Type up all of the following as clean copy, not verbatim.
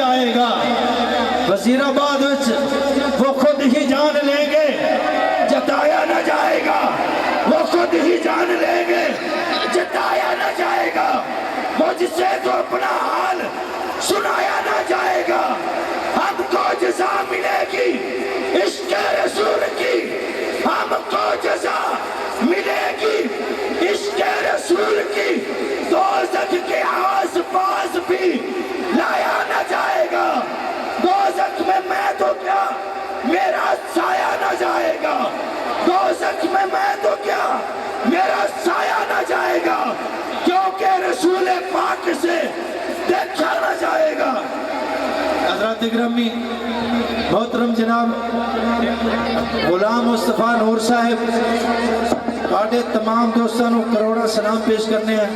جائے گا وزیر آباد وہ خود ہی جان لیں گے جتایا نہ جائے گا وہ خود ہی جان لیں گے جتایا نہ جائے گا مجھ سے تو اپنا حال سنایا نہ جائے گا ہم کو جزا ملے گی عشق رسول کی ہم کو جزا ملے گی عشق رسول کی دوزخ کے آس پاس بھی لایا نہ جائے گا دوزخ میں تو کیا میرا سایہ نہ جائے گا دوزخ میں تو کیا میرا سایہ نہ جائے گا کیونکہ رسول پاک سے دیکھا نہ جائے گا۔ حضرات گرامی محترم جناب غلام مصطفیٰ نور صاحب آڈے تمام دوستانوں کروڑا سلام پیش کرنے ہیں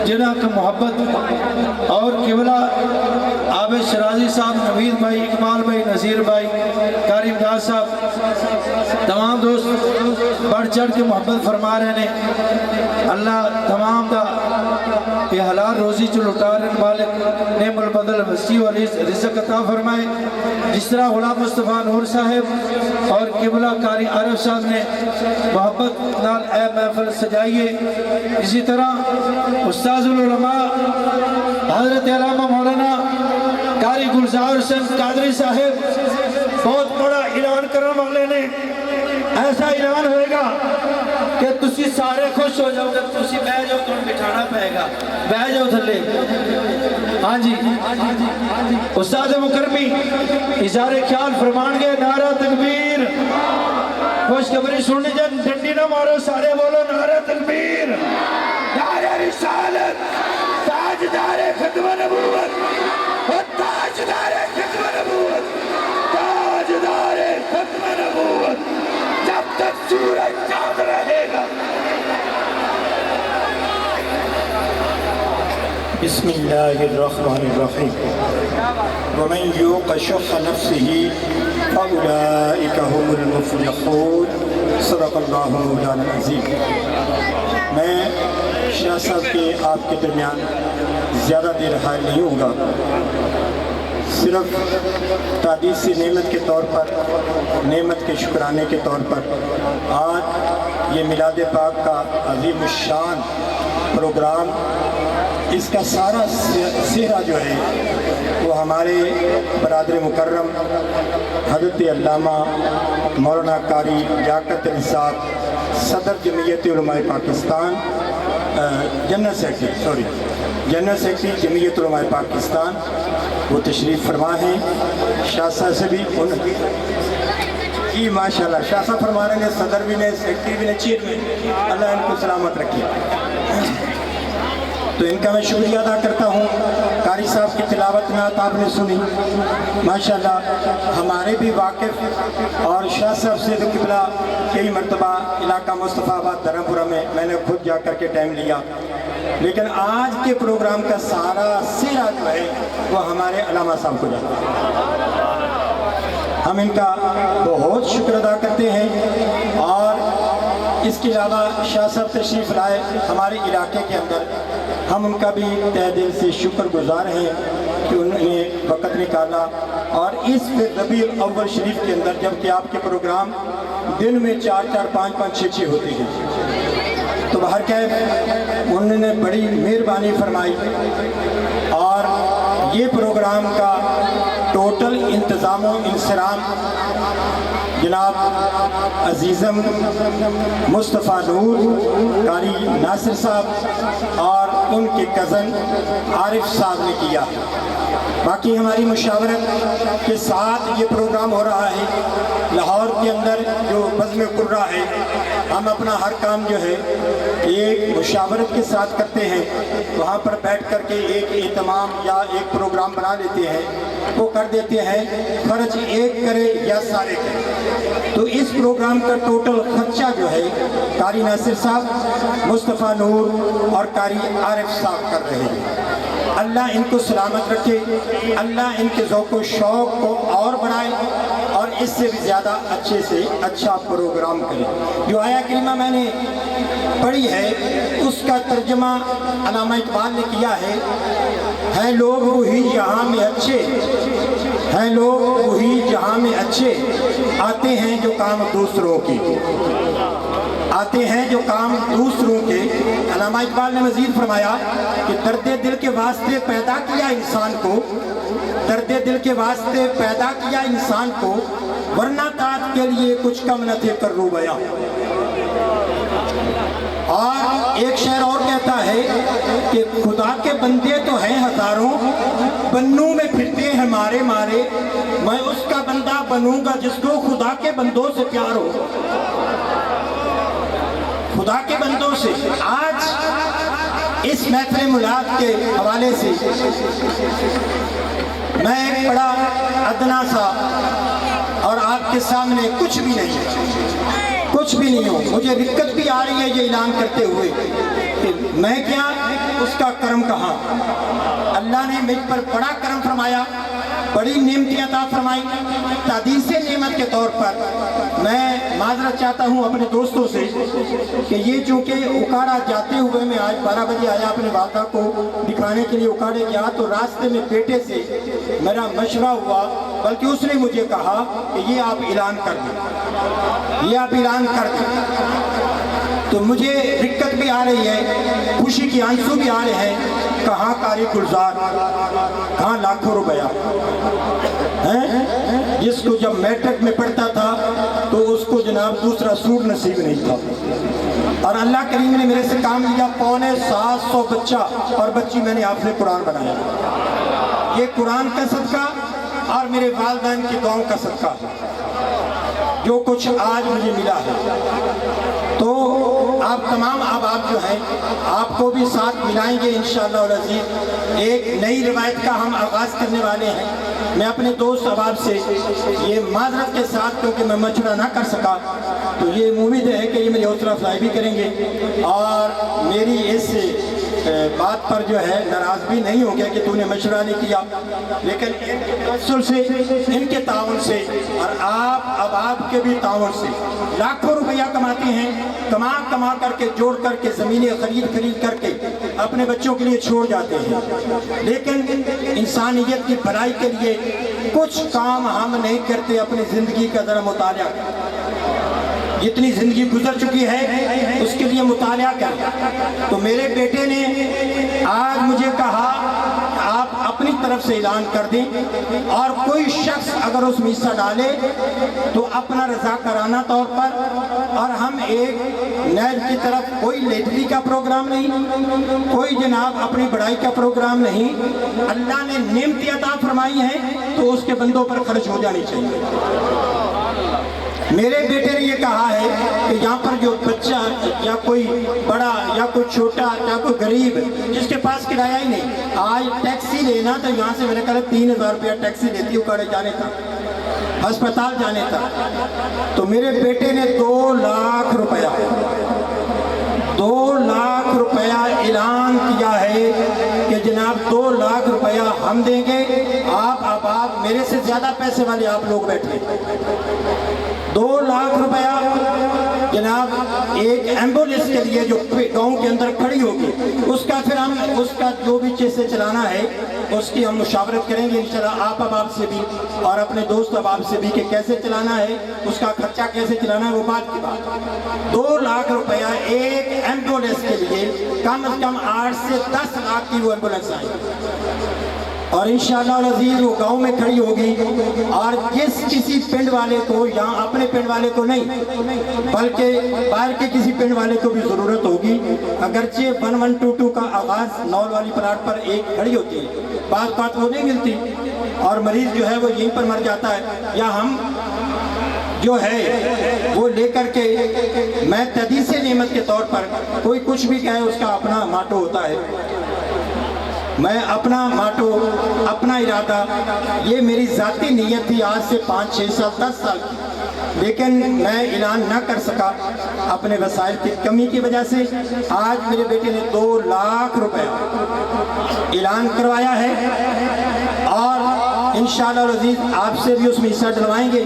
جنہاں کا محبت اور قبلہ عابد شرازی صاحب نوید بھائی اقبال بھائی نذیر بھائی قاری امداد صاحب تمام دوست بڑھ چڑھ کے محبت فرما رہے ہیں اللہ تمام دا یہ حلال روزی جو لٹارن مالک نعم البدل وسیع اور رزق عطا فرمائے جس طرح غلام مصطفیٰ نور صاحب اور قبلہ قاری عارف صاحب نے محبت نال اے محفل سجائیے اسی طرح استاذ العلماء حضرت علامہ مولانا قاری گلزار حسین قادری صاحب بہت بڑا اعلان کرنے والے نے ایسا اعلان ہوئے گا کہ تسی سارے خوش ہو جاؤ گے تسی بہ جاؤ تو بٹھانا پائے گا بہ جاؤ تھلے ہاں جی استاد مکرمی اظہار خیال فرمان گے نعرہ تکبیر خوشخبری سننے جن ڈنڈی نہ مارو سارے بولو نعرہ تکبیر نعرہ رسالت تاجدار ختم نبوت اور تاجدار ختم نبوت تاجدار ختم نبوت جب تک سورج چاند رہے گا۔ بسم اللہ الرحمن الرحیم ومن یوق شح نفسه فاولئک هم المفلحون صدق اللہ مولانا العظیم۔ میں شاہ صاحب کے آپ کے درمیان زیادہ دیر حائل نہیں ہوں گا، صرف تعدیث نعمت کے طور پر نعمت کے شکرانے کے طور پر آج یہ میلاد پاک کا عظیم الشان پروگرام اس کا سارا سہرا جو ہے وہ ہمارے برادر مکرم حضرت علامہ مولانا قاری لیاقت علی صاحب صدر جمعیت علماء پاکستان جنرل سیکرٹری جمعیت علماء پاکستان وہ تشریف فرما ہیں۔ شاہ صاحب سے بھی جی ماشاءاللہ شاہ صاحب فرما رہے ہیں صدر بھی نے سیکرٹری بھی نے چیئرمین اللہ ان کو سلامت رکھے۔ تو ان کا میں شکریہ ادا کرتا ہوں۔ قاری صاحب کی تلاوت نعت آپ نے سنی ماشاءاللہ ہمارے بھی واقف اور شاہ صاحب سے قبلہ کئی مرتبہ علاقہ مصطفیٰ آباد دھرمپورہ میں نے خود جا کر کے ٹائم لیا، لیکن آج کے پروگرام کا سارا سہرا جو ہے وہ ہمارے علامہ صاحب کو جاتا ہے۔ ہم ان کا بہت شکر ادا کرتے ہیں اور اس کے علاوہ شاہ صاحب تشریف لائے ہمارے علاقے کے اندر، ہم ان کا بھی تہ دل سے شکر گزار ہیں کہ انہوں نے وقت نکالا اور اس ربیع الاول شریف کے اندر جبکہ آپ کے پروگرام دن میں 4 4 5 5 6 6 ہوتے ہیں تو بہر کیف انہوں نے بڑی مہربانی فرمائی اور یہ پروگرام کا ٹوٹل انتظام و انصرام جناب عزیزم مصطفیٰ نور قاری ناصر صاحب اور ان کے کزن عارف صاحب نے کیا۔ باقی ہماری مشاورت کے ساتھ یہ پروگرام ہو رہا ہے لاہور کے اندر جو بزم قرہ ہے، ہم اپنا ہر کام جو ہے ایک مشاورت کے ساتھ کرتے ہیں، وہاں پر بیٹھ کر کے ایک اہتمام یا ایک پروگرام بنا لیتے ہیں، وہ کر دیتے ہیں، خرچ ایک کرے یا سارے کرے۔ تو اس پروگرام کا ٹوٹل خرچہ جو ہے قاری ناصر صاحب، مصطفیٰ نور اور قاری عارف صاحب کر رہے ہیں۔ اللہ ان کو سلامت رکھے، اللہ ان کے ذوق و شوق کو اور بڑھائے اور اس سے بھی زیادہ اچھے سے اچھا پروگرام کرے۔ جو آیا کریمہ میں نے پڑھی ہے اس کا ترجمہ علامہ اقبال نے کیا ہے لوگ وہی جہاں میں اچھے، ہیں لوگ وہی جہاں میں اچھے، آتے ہیں جو کام دوسروں کے، آتے ہیں جو کام دوسروں کے۔ علامہ اقبال نے مزید فرمایا کہ درد دل کے واسطے پیدا کیا انسان کو، درد دل کے واسطے پیدا کیا انسان کو، ورنہ طاعت کے لیے کچھ کم نہ تھے کرو بیاں۔ اور ایک شعر اور کہتا ہے کہ خدا کے بندے تو ہیں ہزاروں، بنوں میں پھرتے ہیں مارے مارے، میں اس کا بندہ بنوں گا جس کو خدا کے بندوں سے پیار ہو۔ خدا کے بندوں سے آج اس محفل میلاد کے حوالے سے میں ایک بڑا ادنا سا اور آپ کے سامنے کچھ بھی نہیں ہوں، مجھے دقت بھی آ رہی ہے یہ اعلان کرتے ہوئے کہ میں کیا اس کا کرم کہاں۔ اللہ نے مجھ پر بڑا کرم فرمایا، بڑی نعمتیں عطا فرمائی۔ تحدیث نعمت کے طور پر میں معذرت چاہتا ہوں اپنے دوستوں سے کہ یہ چونکہ اکاڑا جاتے ہوئے میں آج 12 بجے آیا اپنے والدہ کو دکھانے کے لیے اکاڑے گیا، تو راستے میں بیٹے سے میرا مشورہ ہوا، بلکہ اس نے مجھے کہا کہ یہ آپ اعلان کر دیں، یہ آپ اعلان کر دیں۔ تو مجھے دقت بھی آ رہی ہے، خوشی کی آنسو بھی آ رہے ہیں۔ کہاں کاری گلزار، کہاں لاکھوں روپیہ، جس کو جب میٹرک میں پڑھتا تھا تو اس کو جناب دوسرا سوٹ نصیب نہیں تھا، اور اللہ کریم نے میرے سے کام لیا، 750 بچہ اور بچی میں نے حافظ قرآن بنایا۔ یہ قرآن کا صدقہ اور میرے والدین کی دعاؤں کا صدقہ ہے جو کچھ آج مجھے ملا ہے۔ تو آپ تمام احباب جو ہیں آپ کو بھی ساتھ ملائیں گے انشاءاللہ العزیز۔ ایک نئی روایت کا ہم آغاز کرنے والے ہیں۔ میں اپنے دوست احباب سے یہ معذرت کے ساتھ، کیونکہ میں مشورہ نہ کر سکا، تو یہ امید ہے کہ یہ میری حوصلہ افزائی بھی کریں گے اور میری اس بات پر جو ہے ناراض بھی نہیں ہو گیا کہ تو نے مشورہ نہیں کیا، لیکن ان کے توسل سے، ان کے تعاون سے اور آپ کے بھی تعاون سے لاکھوں روپیہ کماتے ہیں، کما کر کے جوڑ کر کے زمینیں خرید کر کے اپنے بچوں کے لیے چھوڑ جاتے ہیں، لیکن انسانیت کی بھلائی کے لیے کچھ کام ہم نہیں کرتے۔ اپنی زندگی کا ذرا مطالعہ، جتنی زندگی گزر چکی ہے اس کے لیے مطالعہ کریں۔ تو میرے بیٹے نے آج مجھے کہا آپ اپنی طرف سے اعلان کر دیں، اور کوئی شخص اگر اس میں حصہ ڈالے تو اپنا رضاکارانہ طور پر، اور ہم ایک نہر کی طرف، کوئی لیڈری کا پروگرام نہیں، کوئی جناب اپنی بڑائی کا پروگرام نہیں، اللہ نے نعمتیں عطا فرمائی ہیں تو اس کے بندوں پر خرچ ہو جانی چاہیے۔ میرے بیٹے نے یہ کہا ہے کہ یہاں پر جو بچہ یا کوئی بڑا یا کوئی چھوٹا یا کوئی غریب جس کے پاس کرایہ ہی نہیں، آج ٹیکسی لینا تو یہاں سے میرے خیال 3000 روپیہ ٹیکسی لیتی اکاڑے جانے تھا، ہسپتال جانے تھا۔ تو میرے بیٹے نے 2 لاکھ روپیہ اعلان کیا ہے کہ جناب 2 لاکھ روپیہ ہم دیں گے۔ آپ احباب میرے سے زیادہ پیسے والے آپ لوگ بیٹھے، 2 لاکھ روپیہ جناب ایک ایمبولینس کے لیے جو گاؤں کے اندر کھڑی ہوگی، اس کا پھر ہم اس کا جو بھی چیزیں چلانا ہے اس کی ہم مشاورت کریں گے انشاءاللہ آپ احباب سے بھی اور اپنے دوست احباب سے بھی کہ کیسے چلانا ہے، اس کا خرچہ کیسے چلانا ہے، وہ بات کی بات۔ 2 لاکھ روپیہ ایک ایمبولینس کے لیے، کم از کم 8 سے 10 لاکھ کی وہ ایمبولینس آئی، اور انشاءاللہ العزیز وہ گاؤں میں کھڑی ہوگی، اور جس کسی پنڈ والے کو، یہاں اپنے پنڈ والے کو نہیں بلکہ باہر کے کسی پنڈ والے کو بھی ضرورت ہوگی، اگرچہ 1122 کا آغاز نول والی پلاٹ پر ایک کھڑی ہوتی ہے، بعض بات وہ نہیں ملتی اور مریض جو ہے وہ یہیں پر مر جاتا ہے، یا ہم جو ہے وہ لے کر کے، میں تحدیث نعمت کے طور پر کوئی کچھ بھی کہے اس کا اپنا ماٹو ہوتا ہے، میں اپنا ماٹو، اپنا ارادہ، یہ میری ذاتی نیت تھی آج سے 5 6 سال 10 سال کی لیکن میں اعلان نہ کر سکا اپنے وسائل کی کمی کی وجہ سے۔ آج میرے بیٹے نے 2 لاکھ روپے اعلان کروایا ہے اور انشاءاللہ العزیز آپ سے بھی اس میں حصہ ڈلوائیں گے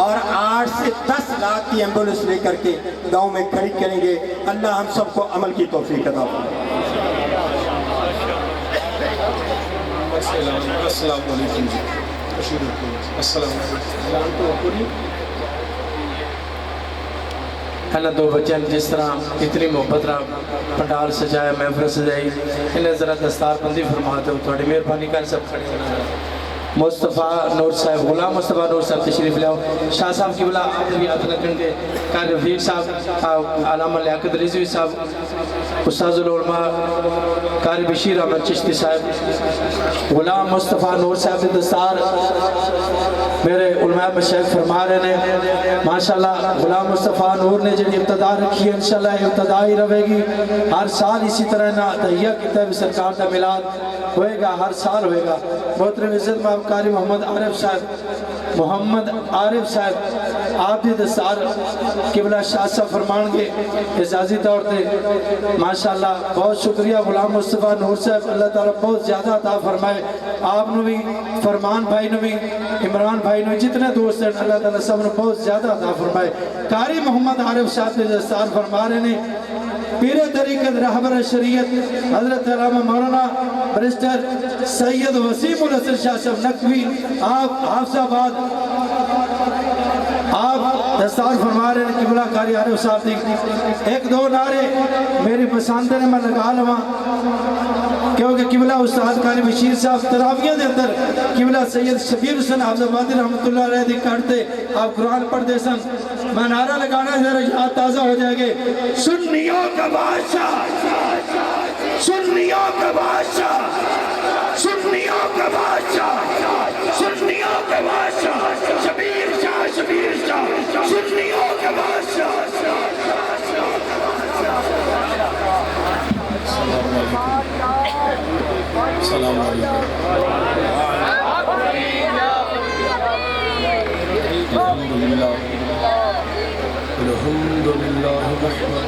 اور 8 سے 10 لاکھ کی ایمبولینس لے کر کے گاؤں میں کھڑی کریں گے۔ اللہ ہم سب کو عمل کی توفیق عطا فرمائے۔ السلام علیکم جی، السلام علیکم۔ اللہ دو بچے جس طرح اتنی محبت رہا پنڈال سجایا، محفل سجائی، انہیں ذرا دستار بندی فرماتے ہو، تھوڑی مہربانی کر سب کھڑے ہونا۔ مصطفیٰ نور صاحب، غلام مصطفیٰ نور صاحب تشریف لاؤ۔ شاہ صاحب کی بلا عطیات رکھیں گے، قاری رفیق صاحب، علامہ لیاقت رضوی صاحب، استاذ العلماء قاری بشیر احمد چشتی صاحب، غلام مصطفیٰ نور صاحب دستار میرے علماء مشایخ فرما رہے ہیں۔ ماشاءاللہ غلام مصطفیٰ نور نے جب ابتدا رکھی ہے، انشاءاللہ ابتدا ہی رہے گی۔ ہر سال اسی طرح نہ تہیہ کتاب سرکار دا میلاد ہوئے گا، ہر سال ہوئے گا۔ محترم عزت مآب قاری محمد عارف صاحب آپ دی دستار قبلہ شاہ صاحب فرمان گے اعزازی طور تے۔ ماشاءاللہ بہت شکریہ غلام مصطفیٰ نور صاحب، اللہ تعالیٰ بہت زیادہ عطا فرمائے آپ نو بھی، فرمان بھائی نو بھی، عمران بھائی نو، جتنے دوست ہیں اللہ تعالیٰ سب نے بہت زیادہ عطا فرمائے۔ قاری محمد عارف صاحب نے دستار فرما رہے ہیں۔ پیر طریقت رہبر شریعت حضرت علامہ مولانا برسٹر سید وسیم الحسن شاہ صاحب نقوی، آپ حافظ آباد، آپ دستار فرما رہے ہیں۔ قبلہ قاری عارف صاحب دی 1-2 نعرے میری پسند نے میں لگا لوا، کیونکہ قبلہ استاد قاری بشیر صاحب تراویہ دے اندر قبلہ سید شبیر حسن حافظ آبادی رحمت اللہ علیہ دی کارتے آپ قرآن پڑھ دے سن، میں نعرہ لگانا ذرا یاد تازہ ہو جائے گے۔ سنیوں کا بادشاہ، سنیوں کا بادشاہ، سنیوں کا بادشاہ، سنیوں کا بادشاہ، شبیر شاہ، شبیر شاہ، سنیوں کا بادشاہ۔ السلام علیکم۔ الحمد للہ ادھر مل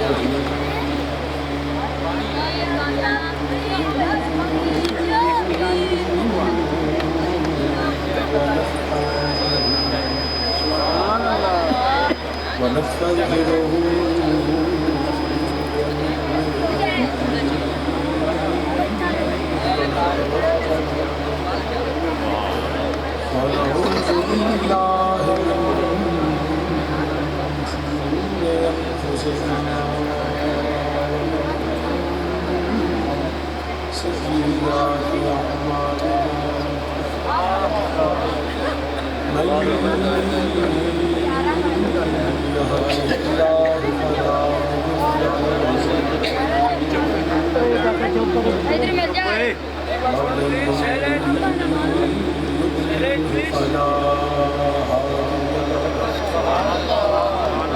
جائے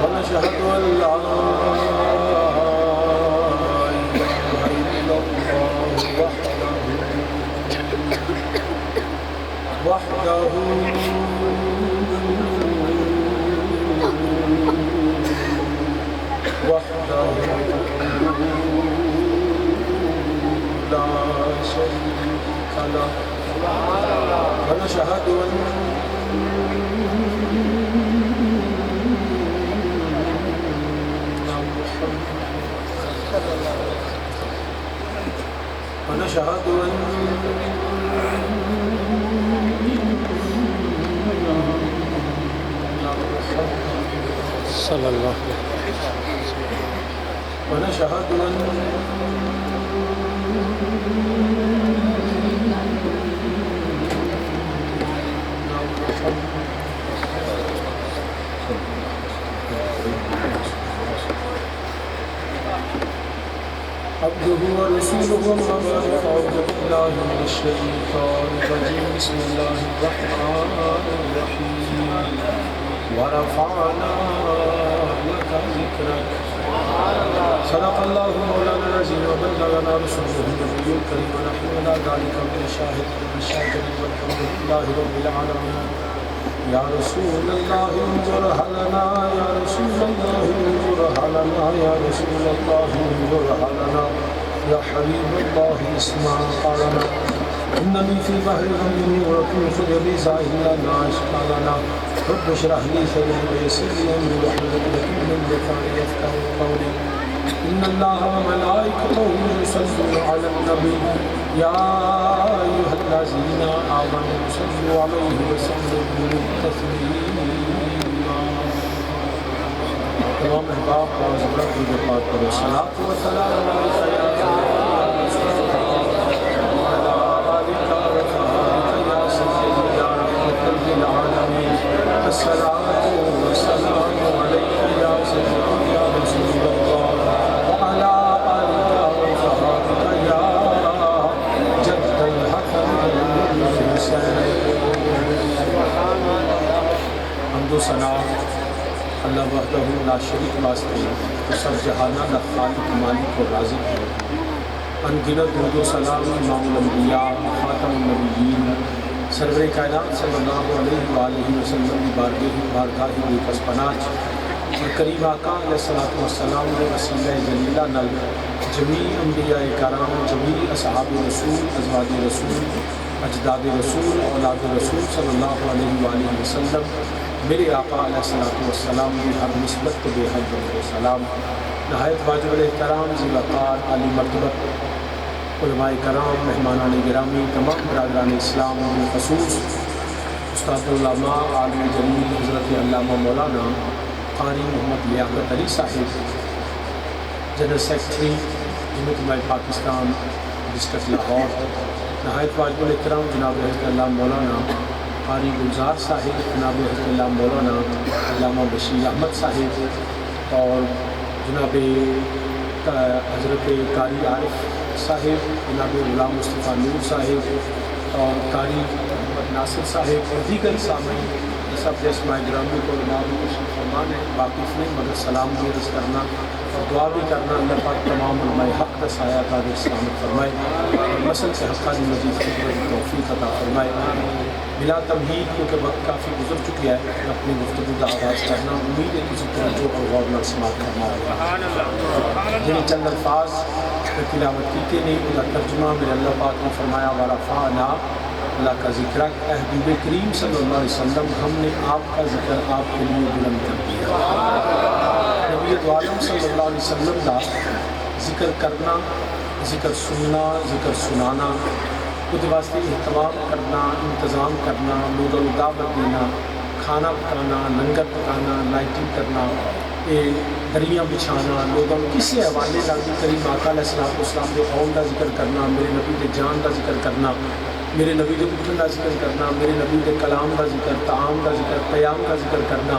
ونشهد أن لا إله إلا الله وحده لا شريك له ونشهد أن ونشهد صلى الله عليه وسلم ونشهد عبده ورسوله وما بعد أعوذ بالله من الشيطان الرجيم بسم الله الرحمن الرحيم ورفعنا لك ذكرك صدق الله مولانا العظيم وبلغنا رسوله النبي الكريم ونحن على ذلك من الشاهدين والشاكرين والحمد لله رب العالمين یا رسول اللہ انظر حلنا یا رسول اللہ انظر حلنا یا رسول اللہ انظر حلنا یا حبیب اللہ اسمع قالنا اننی فی بحر غم ورکن صدری زائلنا اشکالنا رب اشرح لی صدری ویسر لی امری واحلل عقدۃ من لسانی یفقهوا قولی ان اللہ وملائکتہ یصلون علی النبی یا ایھا الذین آمنوا صلوا علیہ وسلموا تسلیما۔ تمام احباب کو حضرت کی بات کرو صلاۃ و سلام علیک یا رسول اللہ وعلی آلک وصحبہ یا سیدی یا رحمۃ للعالمین الصلاۃ و سلام علیک یا سیدی یا رسول اللہ وعلی آلک وصحبہ یا جد الحسن والحسین۔ حمد و ثنا اللہ وحدہ لا شریک واسطے تو سب جہانہ کا خالق مالک و رازق ہے۔ ان گنت درود و سلام امام الانبیاء خاتم النبیین سرور کائنات صلی اللہ علیہ وآلہ وسلم کی بارگاہ بے کس پناہ اور کریم آقا علیہ الصلوۃ والسلام نے وسیلہ جلیلہ نل جمیع انبیاء کرام جمیع اصحاب رسول ازواج رسول اجداد رسول اولاد رسول صلی اللہ علیہ وآلہ وسلم میرے آقا علیہ الصلوۃ والسلام کی ہر نسبت کو بے حد سلام۔ نہایت واجب الاحترام ذی وقار عالی مرتبت علماء کرام مہمانان گرامی تمام برادران اسلام بالخصوص استاد العلماء عالم جلیل حضرت علامہ مولانا قاری محمد لیاقت علی صاحب جنرل سیکرٹری جمعیت علماء پاکستان ڈسٹرکٹ لاہور، نہایت واجب الاحترام جناب حضرت علامہ مولانا قاری گلزار صاحب، جناب حضرت علامہ مولانا علامہ بشیر احمد صاحب اور جناب حضرت قاری عارف صاحب، جناب غلام مصطفیٰ نور صاحب اور قاری محمد ناصر صاحب اور دیگر سامعین سب اسماء گرامی کو نام تشریف فرمان ہے۔ واقف نہیں مگر سلام بھی عرض کرنا اور دعا بھی کرنا اللہ پاک تمام علماء حق کا سایہ قادر سلامت فرمائے اور مسل سے حقانی مزید خدمت توفیق عطا فرمائے۔ بلا تمہید کیونکہ وقت کافی گزر چکی ہے اپنی گفتگو کا آغاز کرنا، امید ہے کسی توجہ اور غور نال سماعت کرنا ہوگا۔ جنہیں چند الفاظ تلاوت کیتے نہیں ان کا ترجمہ میرے اللہ پاک نے فرمایا ورفعنا اللہ کا ذکر اے حبیب کریم صلی اللہ علیہ وسلم ہم نے آپ کا ذکر آپ کے لیے بلند کر دیا۔ نبی عالم صلی اللہ علیہ وسلم کا ذکر کرنا، ذکر سننا، ذکر سنانا، خود واسطے اہتمام کرنا، انتظام کرنا، لوگوں کو دعوت دینا، کھانا پکانا، لنگر پکانا، لائٹنگ کرنا، دریاں بچھانا، لوگوں کسی حوالے کا بھی کریم آقا علیہ السلام کے قوم کا ذکر کرنا، میرے نبی کے جان کا ذکر کرنا، میرے نبی کے اٹھن کا ذکر کرنا، میرے نبی کے کلام کا ذکر، طعام کا ذکر، قیام کا ذکر کرنا،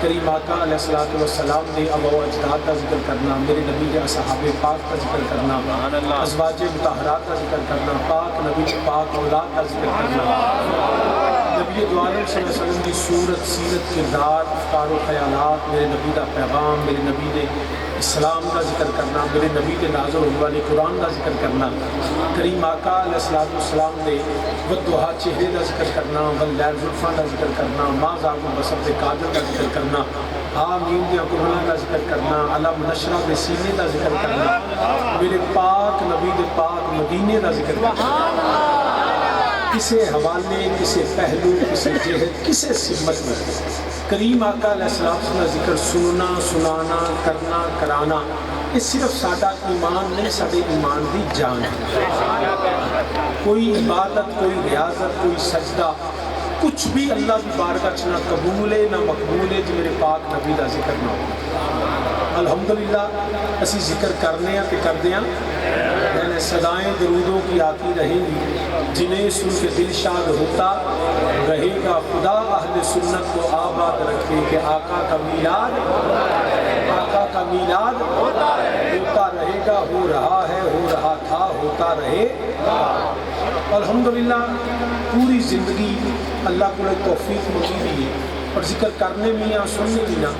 کریم آقا علیہ السلام کے آباء و اجداد کا ذکر کرنا، میرے نبی کے اصحاب پاک کا ذکر کرنا، ازواج مطہرات کا ذکر کرنا، پاک نبی پاک اولاد کا ذکر کرنا، نبی دو عالم صلی اللہ علیہ وسلم کی صورت، سیرت، کردار، افکار و خیالات، میرے نبی کا پیغام، میرے نبی نے اسلام کا ذکر کرنا، میرے نبی کے نازل ہونے والے قرآن کا ذکر کرنا، کریم آقا علیہ السلام نے والضحیٰ چہرے کا ذکر کرنا، واللیل زلفاں کا ذکر کرنا، ما زاغ البصر کے قادر کا ذکر کرنا، آمین یا قرآن کا ذکر کرنا، علم نشرہ کے سینے کا ذکر کرنا، میرے پاک نبی کے پاک مدینے کا ذکر کرنا، کسے حوالے، کسے پہلو، کسے جہت، کسے سمت میں کریم آقا علیہ السلام کا ذکر سننا، سنانا، کرنا، کرانا، یہ صرف ساڈا ایمان نہیں، ساڈے ایمان دی جان ہے۔ کوئی عبادت، کوئی ریاضت، کوئی سجدہ، کچھ بھی اللہ کی بارگاہ نہ قبول ہے نہ مقبول ہے جو میرے پاک نبی کا ذکر نہ ہو۔ الحمدللہ اسی ذکر کرنے ہیں کہ کردے ہیں، یعنی صدائیں درودوں کی آتی رہیں گی، جنہیں سن کے دل شاد ہوتا رہے گا، خدا اہل سنت کو آباد رکھے کہ آقا کا میلاد ہوتا رہے گا، ہو رہا ہے، ہو رہا تھا، ہوتا رہے گا۔ الحمدللہ پوری زندگی اللہ کو توفیق ملی ہے اور ذکر کرنے میں یا سننے میں نہ،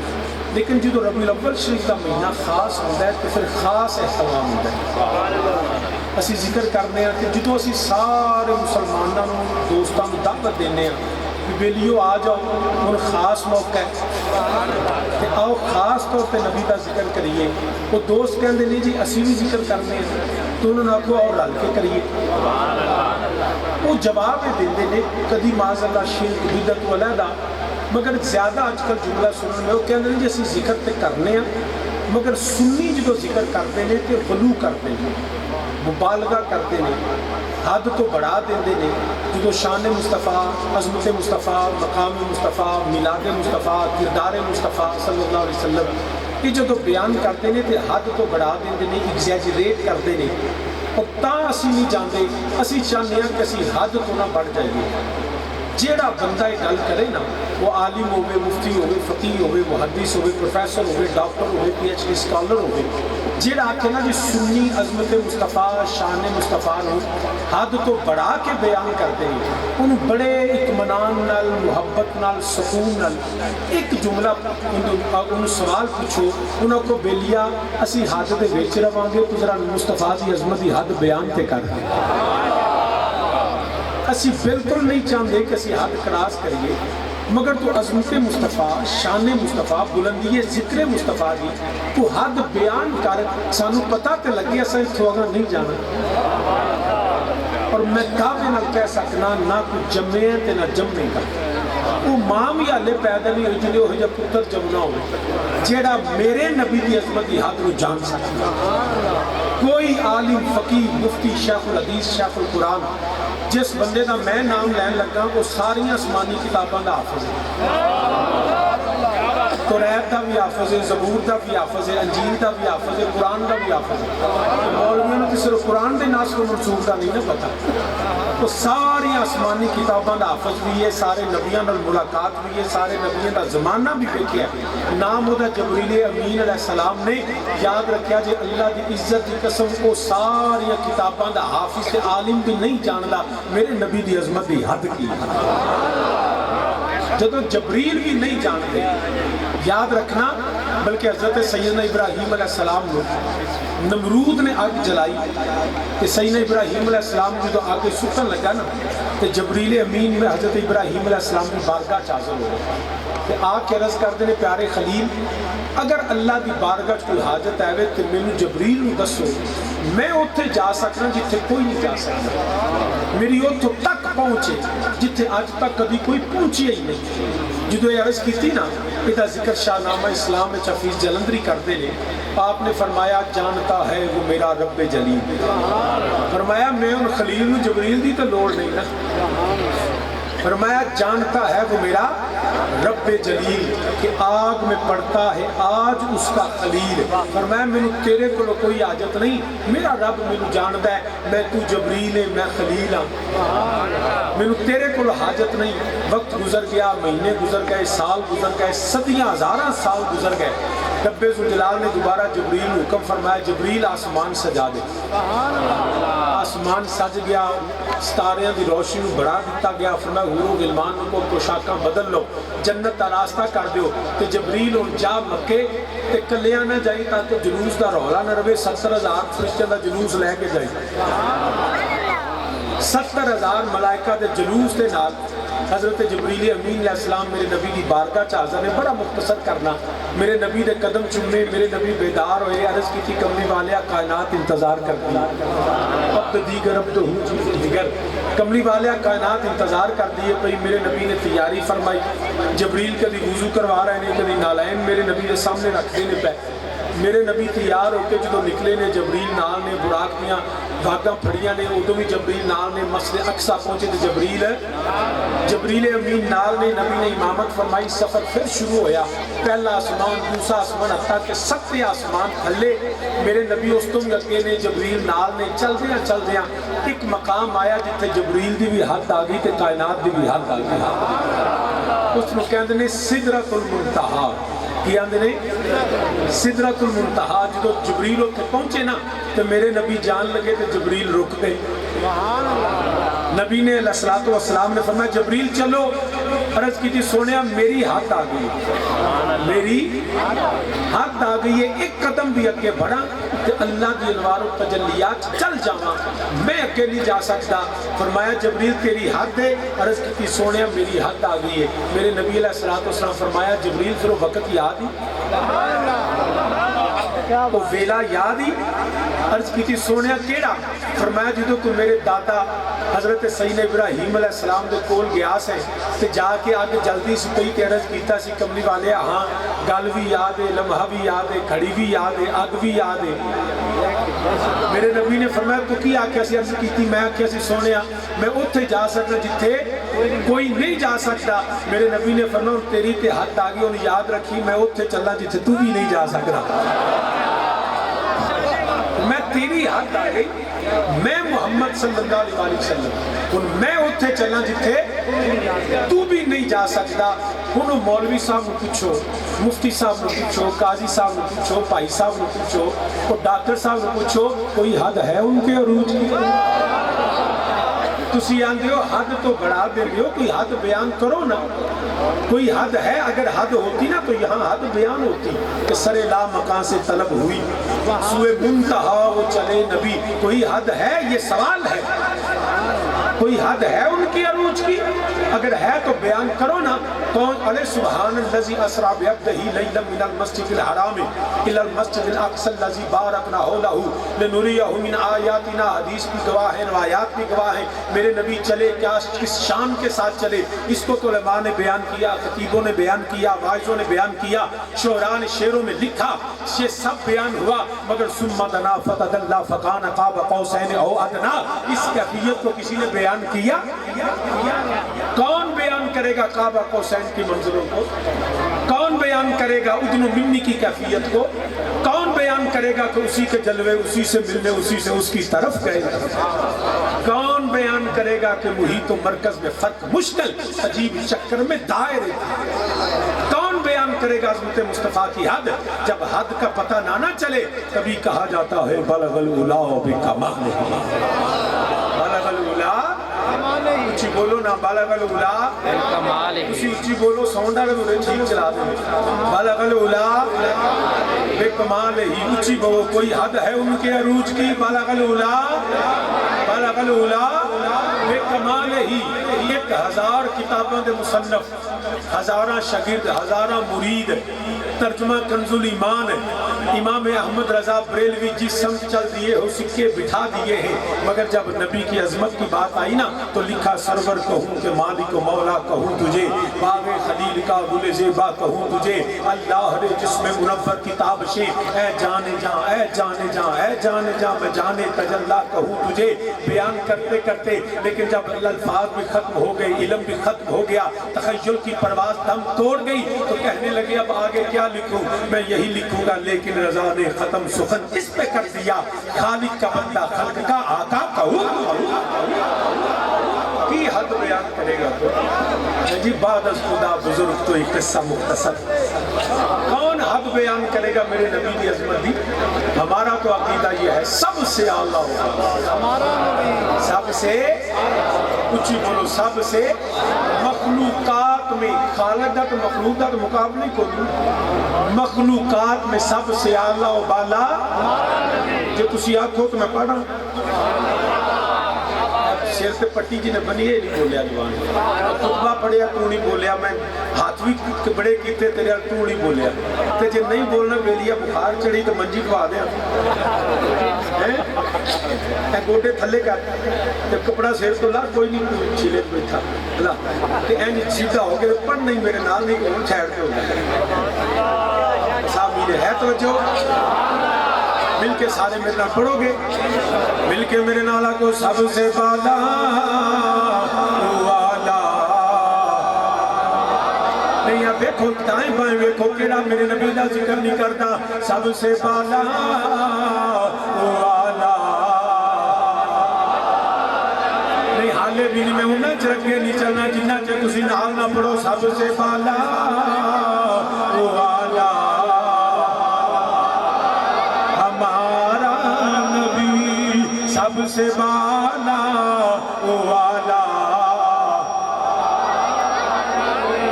لیکن جدو ربیع الاول شریف کا مہینہ خاص ہوتا ہے تو پھر خاص اہتمام ہوتا ہے۔ اسی ذکر کرنے ہیں کہ جدو اسی سارے مسلمانوں دوستوں کو دعوت دینے ہیں کہ بیلیو آ جاؤ ہن خاص موقع ہے تے آؤ خاص طور پہ نبی کا ذکر کریے. وہ دوست کہندے نہیں جی اسی بھی ذکر کرنے ہیں تو انہوں نے آکھو اور رل کے کریے. وہ جواب دیندے نے کدی معاذ اللہ شرک بدعت علیحدہ مگر زیادہ اج کل جملہ سننے میں وہ کہندے نے جی اسی ذکر تے کرنے ہیں مگر سنی جدو ذکر کرتے ہیں تو غلو کرتے ہیں مبالغہ کرتے ہیں حد تو بڑھا دیندے نے جدو شان مصطفیٰ عظمت مصطفیٰ مقام مصطفیٰ میلاد مصطفیٰ کردار مصطفیٰ صلی اللہ علیہ وسلم یہ جدو بیان کرتے ہیں تو حد تو بڑھا دیندے نے ایگزیجریٹ کرتے ہیں اور تاں اسی نہیں جانتے اسی چاہتے ہیں کہ اسی حد تو نہ بڑھ جائیے. جیڑا بندہ یہ گل کرے نا وہ عالم ہوئے مفتی ہوئے فقیہ ہوئے محدث ہوئے پروفیسر ہوئے ڈاکٹر ہوئے پی ایچ ڈی اسکالر ہوئے جیڑا آکھے نا جی سنی عظمت مصطفیٰ شان مصطفیٰ نو حد تو بڑھا کے بیان کرتے ہیں انہوں بڑے اطمینان نال محبت نال سکون نال ایک جملہ انہوں سوال پوچھو انہوں کو بیلیا اسی حد دے وچ رہاں گے تو ذرا مصطفیٰ دی عظمت دی حد بیان تے کر دیں. اسی بالکل نہیں چاہتے کہ اسی حد کراس کریے مگر تو عظمت مصطفیٰ شان مصطفیٰ بلندی ذکر مصطفیٰ دی تو حد بیان کر سانو پتہ تے لگے اساں اتھوں اگاں نہیں جانا. اور میں دعوے نال کہہ سکنا نہ کوئی جمے تے نہ جمے گا. وہ ماں بھی ہالے پیدا نہیں ہوئی جنہیں وہ جب پتر جمنا ہو جیڑا میرے نبی دی عظمت دی حد نو جان سکتا. کوئی عالم فقیہ مفتی شیخ الحدیث شیخ القرآن جس بندے دا میں نام لین لگا وہ ساری آسمانی کتاباں دا حافظ ہے. توریت دا بھی حافظ ہے زبور دا بھی حافظ ہے انجیل دا بھی حافظ ہے قرآن دا بھی حافظ ہے. مولویوں نے صرف قرآن دے ناس کو منسوخ دا نہیں نہ پتا وہ ساری آسمانی کتاباں دا حافظ بھی ہے سارے نبیاں نال ملاقات بھی ہے سارے نبیاں دا زمانہ بھی دیکھیا نام وہ دا جبریل امین علیہ السلام نے یاد رکھیا جے اللہ دی عزت دی قسم وہ ساری کتاباں دا حافظ تے عالم بھی نہیں جاندا میرے نبی دی عظمت دی حد کی. جدو جبریل بھی نہیں جانتے یاد رکھنا بلکہ حضرت سیدنا ابراہیم علیہ السلام نے نمرود نے آگ جلائی کہ سیدنا ابراہیم علیہ السلام جدو آگ سکن لگا نا تو جبریل امین میں حضرت ابراہیم علیہ السلام کی بارگاہ چازل ہو گیا کہ آگ کے عرض کر دینے پیارے خلیل اگر اللہ دی بارگاہ کوئی حاجت آئے تو میں نے جبریل نے دسو میں اتھے جا سکنا جتھے کوئی نہیں جا سکنا میری اتھو تک پہنچے جتھے آج تک کبھی کوئی پہنچی ہی نہیں. جدو یہ عرض کی تھی نا ادا ذکر شاہ نامہ اسلام میں حفیظ جلندری کرتے ہیں آپ نے فرمایا جانتا ہے وہ میرا رب جلیل. فرمایا میں ان خلیل نو جبریل دی تو لوڑ نہیں نا فرمایا جانتا ہے وہ میرا رب جلیل کہ آگ میں پڑتا ہے آج اس کا خلیل. فرمایا میں تیرے کو کوئی حاجت نہیں میرا رب میں جانتا ہے میں تو جبریل ہے میں خلیل ہوں میں تیرے کو حاجت نہیں. وقت گزر گیا مہینے گزر گئے سال گزر گئے صدیاں ہزاراں سال گزر گئے رب ذوالجلال نے دوبارہ جبریل نے حکم فرمایا جبریل آسمان سجا دے. آسمان سج گیا ستاریاں دی روشنی بڑھا دیتا گیا فرمایا حور و غلمان کو پوشاکاں بدل لو جنت کا راستہ کر دیو تے جبریل اور جا مکے تے کلیاں نہ جائی تاکہ جلوس دا رولا نہ رہے 70,000 فرشتوں دا جلوس لے کے جائی 70,000 ملائکہ دے جلوس دے نال حضرت جبریل امین علیہ السلام میرے نبی دی بارگاہ چاہزہ نے بڑا مختصر کرنا میرے نبی دے قدم چمنے میرے نبی بیدار ہوئے عرض کی تھی کملی والیا کائنات انتظار کرتی اب تو دیگر اب تو ہوں دیگر کملی والیا کائنات انتظار کر دیئے پئی میرے نبی نے تیاری فرمائی جبریل کدی وضو کروا رہے ہیں کدی نالائن میرے نبی نے سامنے رکھ دینے پہ میرے نبی تیار ہو کے جدو نکلے نے جبریل نال نے براق دیاں بھاگاں پھڑیاں نے ادو بھی جبریل نال نے مسجد اقصی پہنچے تو جبریل امین نال نے نبی نے امامت فرمائی سفر پھر شروع ہویا پہلا آسمان دوسرا آسمان حتیٰ کہ 7 آسمان تھلے میرے نبی اس تو بھی اگے نے جبریل نال نے چل دیاں ایک مقام آیا جتے جبریل دی بھی حد آ گئی تے کائنات دی بھی حد آ گئی اس میں کہندے نے سدرۃ المنتہا کی آندے نے سدرۃ المنتہا جدو جبریل اتنے پہنچے نا تو میرے نبی جان لگے تو جبریل رک گئے نبی نے علیہ السلام نے فرمایا جبریل چلو عرض کی تھی سونیا میری ہاتھ آ گئی میری ہاتھ آ گئی ہے ایک قدم بھی اگے بڑھا کہ اللہ کی انوار و تجلیات چل جاواں، میں اگے نہیں جا سکتا۔ فرمایا جبریل تیری حد ہے، عرض کی سونے میری حد آ گئی ہے۔ میرے نبی علیہ السلام فرمایا جبریل پھر وہ وقت یاد ہی، وہ ویلا یاد ہی؟ عرض کی سونے کیڑا؟ فرمایا جدو تو میرے دادا حضرت سیدنا ابراہیم علیہ السلام دے کول گیا سے تے جا کے اگ جلدی سی کئی تے عرض کیتا سی کملی والے ہاں گل بھی یاد ہے، لمحہ بھی یاد ہے، گھڑی بھی یاد ہے، اگ بھی یاد ہے۔ میرے نبی نے فرمایا تو کی آکھیا سی؟ عرض کیتی میں آکھیا سی سونیا میں اتھے جا سکتا جتھے کوئی نہیں جا سکتا۔ میرے نبی نے فرمایا تیری تے حد آ گئی، انہیں یاد رکھی میں اتھے چلا جتھے تو بھی نہیں جا سکتا۔ میں تیری حد آ گئی، میں محمد صلی اللہ علیہ وسلم میں اتھے چلا جتھے تو بھی نہیں جا سکتا۔ انہوں مولوی صاحب نے پوچھو، مفتی صاحب نے پوچھو، قاضی صاحب نے پوچھو، بھائی صاحب نے پوچھو، اور ڈاکٹر صاحب نے پوچھو، کوئی حد ہے ان کے عروج کی؟ تسی آندے ہو حد تو بڑھا دے ہو، کوئی حد بیان کرو نا، کوئی حد ہے؟ اگر حد ہوتی نا تو یہاں حد بیان ہوتی کہ سر لا مکان سے طلب ہوئی، سوئے منتہا وہ چلے نبی۔ کوئی حد ہے؟ یہ سوال ہے، کوئی حد ہے ان کی عروج کی؟ اگر ہے تو بیان کرو نا۔ کون؟ علیہ سبحان الذی اسریٰ بعبدہ لیلا من المسجد الحرام الی المسجد الاقصی الذی بارکنا حولہ لنریہ من آیاتنا۔ حدیث بھی گواہ ہے، روایات بھی گواہ ہیں۔ میرے نبی چلے کیا کس شان کے ساتھ چلے؟ اس کو تو علماء نے بیان کیا، خطیبوں نے بیان کیا، واعظوں نے بیان کیا، شعراء نے شعروں میں لکھا، یہ سب بیان ہوا، مگر ثم دنا فتدلی فکان قاب قوسین او ادنی، اس کیفیت کو کسی نے بیان کیا؟ کون بیان کرے گا کعبہ قوسین کی منزلوں کو؟ کون بیان کرے گا ادن و منی کی کیفیت کو؟ کون بیان کرے گا کہ اسی کے جلوے اسی سے ملنے اسی سے اس کی طرف گئے؟ کون بیان کرے گا کہ محیط و مرکز میں فرق مشکل عجیب چکر میں دائرے؟ کون بیان کرے گا عظمت مصطفیٰ کی حد؟ جب حد کا پتہ نہ چلے تبھی کہا جاتا ہے بلغ العلا بکمالہ۔ بلغ العلا، اچھی بولو نا، بلغ العلا، اسی اچھی بولو، سونڈا لے مجھے ٹھیک چلا دیں۔ بلغ العلا بکمالہ، اچھی بولو، کوئی حد ہے ان کے عروج کی؟ بلغ العلا، بلغ العلا بکمالہ۔ 1000 کتابوں دے مصنف، ہزاراں شاگرد، ہزاراں مرید، ترجمہ کنز الایمان، امام احمد رضا بریلوی جس سمت چل دیے ہو سکے بٹھا دیے ہیں، مگر جب نبی کی عظمت کی بات آئی نا تو لکھا سرور کہوں کہ مالک و مولا کہوں تجھے، باغ خلیل کا گل زیبا کہوں تجھے، اللہ نے جس میں منور کتاب شے، اے جانے جاں، اے جانے جاں، اے جانے جاں، میں جانے تجلا کہوں تجھے۔ بیان کرتے کرتے لیکن جب الفاظ بھی ختم ہو گئے، علم بھی ختم ہو گیا، تخیل کی پرواز دم توڑ گئی، تو کہنے لگے اب آگے کیا لکھوں؟ میں یہی لکھوں گا لیکن رضا نے ختم سخن اس پہ کر دیا، خالق کا بندہ خلق کا آقا کہوں کی حد بیان کرے گا تو جی بعد از خدا بزرگ تو ایک قصہ مختصر۔ کون حد بیان کرے گا میرے نبی کی عظمت دی؟ ہمارا تو عقیدہ یہ ہے سب سے اعلیٰ ہوگا، سب سے اچھی بولو، سب سے مخلوقات میں، خالق دا تو مخلوق دا تو مقابلے کو نہیں، مخلوقات میں سب سے اعلیٰ و بالا۔ جو تسی آنکھو تو میں پڑھا سیر پہ پٹی جی نے بنی ہے نہیں بولیا جوان، خطبہ پڑھیا تو نہیں بولیا، میں ہاتھ بھی بڑے کیتے تیرے تو نہیں بولیا، تے جے نہیں بولنا بیلیا بخار چڑھی تو منجی کو آ دیا گوٹے تھلے کر تے کپڑا سیر تو لا کوئی نہیں چھلے بیٹھا لا تے اینج سیدھا ہو گیا پڑھ نہیں میرے نال نہیں کون چھیڑ کے ہو گیا صاحب میرے ہے توجہ مل کے سارے میرے نال پڑھو گے، مل کے میرے نالا کو سب سے بالا والا نہیں اب دیکھو دائیں بائیں دیکھو کیڑا میرے نبی دا ذکر نہیں کرتا، سب سے بالا والا نہیں حالے بھی نہیں میں انہیں چرک کے نہیں چلنا جنہ چاہے کسی نال نہ پڑھو، سب سے بالا والا سب سے بالا والا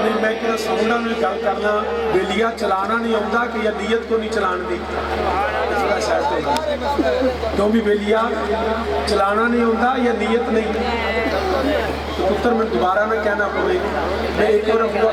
نہیں میں کہنا سمجھنا نہیں گل کرنا بیلیا چلانا نہیں ہوتا کہ یا نیت کو نہیں چلان دی ਦਾ ਸਾਈਡ ਤੋਂ ਕਿਉਂ ਵੀ ਬੇਲੀਆ ਚਲਾਣਾ ਨਹੀਂ ਹੁੰਦਾ ਜਾਂ ਨੀਅਤ ਨਹੀਂ ਪੁੱਤਰ ਮੈਂ ਦੁਬਾਰਾ ਨਾ ਕਹਿਣਾ ਪਵੇ ਮੈਂ ਇੱਕ ਵਾਰ ਬੂਆ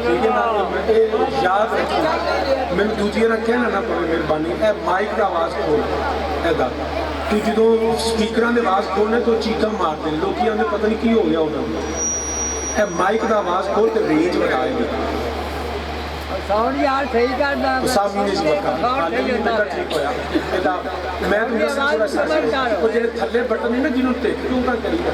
ਠੀਕ ਹੈ ਨਾ ਇਹ ਯਾਦ ਰੱਖੋ ਮੈਨੂੰ ਦੂਜੀ ਵਾਰ ਕਹਿਣਾ ਨਾ ਪਵੇ ਮਿਹਰਬਾਨੀ ਇਹ ਮਾਈਕ ਦਾ ਆਵਾਜ਼ ਖੋਲ ਇਹਦਾ ਕਿ ਜਦੋਂ ਸਪੀਕਰਾਂ ਦੇ ਆਵਾਜ਼ ਖੋਲਣੇ ਤੋਂ ਚੀਕਾਂ ਮਾਰਦੇ ਲੋਕੀ ਆਉਂਦੇ ਪਤਾ ਨਹੀਂ ਕੀ ਹੋ ਗਿਆ ਉਹਨਾਂ ਨੂੰ ਇਹ ਮਾਈਕ ਦਾ ਆਵਾਜ਼ ਖੋਲ ਤੇ ਰੇਂਜ ਵਧਾਏਗਾ ਸਾਊਂਡ ਯਾਰ ਸਹੀ ਕਰਦਾ ਸਾਮੀ ਨੇ ਜਵਾਬ ਕਰ ਠੀਕ ਹੋਇਆ ਇਹਦਾ ਮੈਂ ਤੁਹਾਨੂੰ ਦੱਸਣਾ ਉਹ ਜਿਹੜੇ ਥੱਲੇ ਬਟਨ ਨੇ ਨਾ ਜਿਹਨੂੰ ਟਿਕ ਟੂ ਤਾਂ ਕਰੀਦਾ